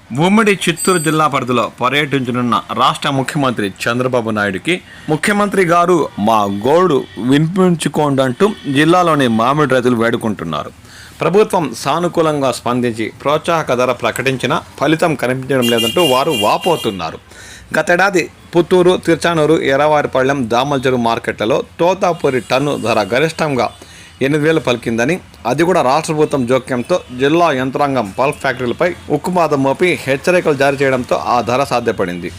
ఉమ్మడి చిత్తూరు జిల్లా పరిధిలో పర్యటించనున్న రాష్ట్ర ముఖ్యమంత్రి చంద్రబాబు నాయుడుకి ముఖ్యమంత్రి గారు మా గోడు వినిపించుకోండంటూ జిల్లాలోని మామిడి రైతులు వేడుకుంటున్నారు. ప్రభుత్వం సానుకూలంగా స్పందించి ప్రోత్సాహక ధర ప్రకటించినా ఫలితం కనిపించడం లేదంటూ వారు వాపోతున్నారు. గతేడాది పుత్తూరు, తిర్చానూరు, ఎర్రవారిపల్లెం, దామల్చెరు మార్కెట్లలో తోతాపూరి టన్ను ధర గరిష్టంగా 8,000 పలికిందని, అది కూడా రాష్ట్ర ప్రభుత్వం జోక్యంతో జిల్లా యంత్రాంగం పల్ప్ ఫ్యాక్టరీలపై ఉక్కుపాదం మోపి హెచ్చరికలు జారీ చేయడంతో ఆ ధర సాధ్యపడింది.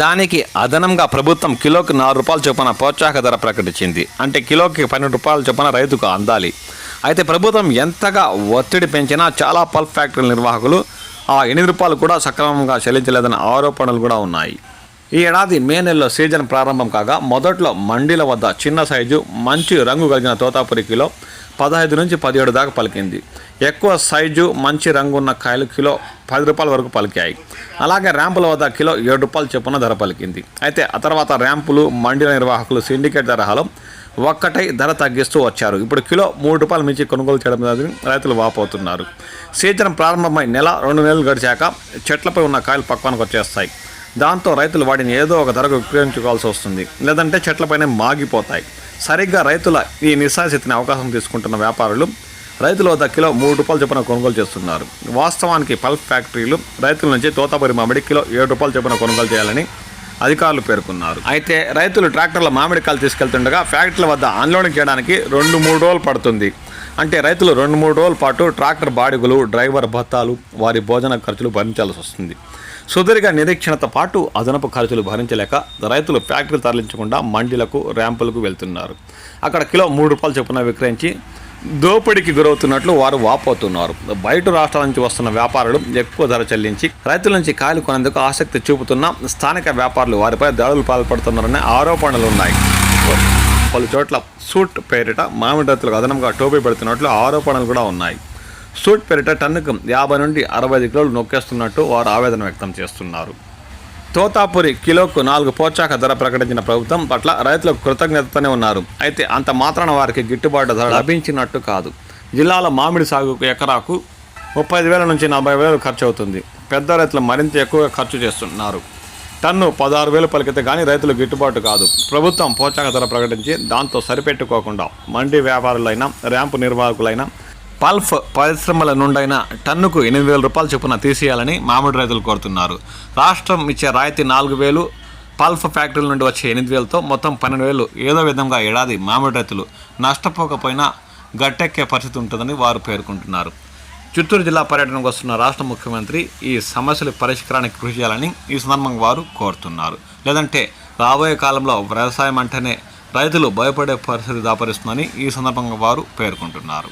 దానికి అదనంగా ప్రభుత్వం కిలోకి 4 రూపాయల చొప్పున ప్రోత్సాహక ధర ప్రకటించింది. అంటే కిలోకి 12 రూపాయల చొప్పున రైతుకు అందాలి. అయితే ప్రభుత్వం ఎంతగా ఒత్తిడి పెంచినా చాలా పల్ప్ ఫ్యాక్టరీల నిర్వాహకులు ఆ 8 రూపాయలు కూడా సక్రమంగా చెల్లించలేదన్న ఆరోపణలు కూడా ఉన్నాయి. ఈ ఏడాది మే నెలలో సీజన్ ప్రారంభం కాగా మొదట్లో మండీల వద్ద చిన్న సైజు మంచి రంగు కలిగిన తోతాపురి కిలో 15 నుంచి 17 దాకా పలికింది. ఎక్కువ సైజు మంచి రంగు ఉన్న కాయలు కిలో 10 రూపాయల వరకు పలికాయి. అలాగే ర్యాంపుల వద్ద కిలో 7 రూపాయల చొప్పున ధర పలికింది. అయితే ఆ తర్వాత ర్యాంపులు, మండీల నిర్వాహకులు సిండికేట్ తరహాలో ఒక్కటై ధర తగ్గిస్తూ వచ్చారు. ఇప్పుడు కిలో 3 రూపాయల మించి కొనుగోలు చేయడం లేదని రైతులు వాపోతున్నారు. సీజన్ ప్రారంభమై నెల 2 నెలలు గడిచాక చెట్లపై ఉన్న కాయలు పక్వానికి వచ్చేస్తాయి. దాంతో రైతులు వాటిని ఏదో ఒక ధరకు విక్రయించుకోవాల్సి వస్తుంది, లేదంటే చెట్లపైనే మాగిపోతాయి. సరిగ్గా రైతుల ఈ నిస్సాయస్థితిని అవకాశం తీసుకుంటున్న వ్యాపారులు రైతుల వద్ద కిలో 3 రూపాయల చొప్పున కొనుగోలు చేస్తున్నారు. వాస్తవానికి పల్ప్ ఫ్యాక్టరీలు రైతుల నుంచి తోతాపురి మామిడి కిలో 7 రూపాయల చొప్పున కొనుగోలు చేయాలని అధికారులు పేర్కొన్నారు. అయితే రైతులు ట్రాక్టర్ల మామిడికాయలు తీసుకెళ్తుండగా ఫ్యాక్టరీల వద్ద అన్లోడింగ్ చేయడానికి 2-3 రోజులు పడుతుంది. అంటే రైతులు 2-3 రోజుల పాటు ట్రాక్టర్ బాడిగలు, డ్రైవర్ భత్తాలు, వారి భోజన ఖర్చులు భరించాల్సి వస్తుంది. సుదీర్ఘ నిరీక్షణతో పాటు అదనపు ఖర్చులు భరించలేక రైతులు ఫ్యాక్టరీలు తరలించకుండా మండీలకు, ర్యాంపులకు వెళ్తున్నారు. అక్కడ కిలో 3 రూపాయల చొప్పున విక్రయించి దోపిడీకి గురవుతున్నట్లు వారు వాపోతున్నారు. బయట రాష్ట్రాల నుంచి వస్తున్న వ్యాపారులు ఎక్కువ ధర చెల్లించి రైతుల నుంచి కాయలు కొనేందుకు ఆసక్తి చూపుతున్న స్థానిక వ్యాపారులు వారిపై దాడులు పాల్పడుతున్నారనే ఆరోపణలు ఉన్నాయి. పలు చోట్ల సూట్ పేరిట మామిడి రైతులకు అదనంగా టోపీ పెడుతున్నట్లు ఆరోపణలు కూడా ఉన్నాయి. సూట్ పేరిట టన్నుకు 50 నుండి 65 కిలోలు నొక్కేస్తున్నట్టు వారు ఆవేదన వ్యక్తం చేస్తున్నారు. తోతాపురి కిలోకు 4 ప్రోత్సాహక ధర ప్రకటించిన ప్రభుత్వం పట్ల రైతులకు కృతజ్ఞతతోనే ఉన్నారు. అయితే అంత మాత్రాన వారికి గిట్టుబాటు ధర లభించినట్టు కాదు. జిల్లాలో మామిడి సాగుకు ఎకరాకు 35,000 నుంచి 40,000 ఖర్చు అవుతుంది. పెద్ద రైతులు మరింత ఎక్కువగా ఖర్చు చేస్తున్నారు. టన్ను 16,000 పలికితే కానీ రైతులు గిట్టుబాటు కాదు. ప్రభుత్వం ప్రోత్సాహక ధర ప్రకటించి దాంతో సరిపెట్టుకోకుండా మండీ వ్యాపారులైనా, ర్యాంపు నిర్వాహకులైనా, పల్ప్ పరిశ్రమల నుండైనా టన్నుకు 8,000 రూపాయల చొప్పున తీసేయాలని మామిడి రైతులు కోరుతున్నారు. రాష్ట్రం ఇచ్చే రాయితీ 4,000, పల్ప్ ఫ్యాక్టరీల నుండి వచ్చే 8,000తో మొత్తం 12,000 ఏదో విధంగా ఏడాది మామిడి రైతులు నష్టపోకపోయినా గట్టెక్కే పరిస్థితి ఉంటుందని వారు పేర్కొంటున్నారు. చిత్తూరు జిల్లా పర్యటనకు వస్తున్న రాష్ట్ర ముఖ్యమంత్రి ఈ సమస్యల పరిష్కారానికి కృషి చేయాలని ఈ సందర్భంగా వారు కోరుతున్నారు. లేదంటే రాబోయే కాలంలో వ్యవసాయం అంటేనే రైతులు భయపడే పరిస్థితి దాపరిస్తుందని ఈ సందర్భంగా వారు పేర్కొంటున్నారు.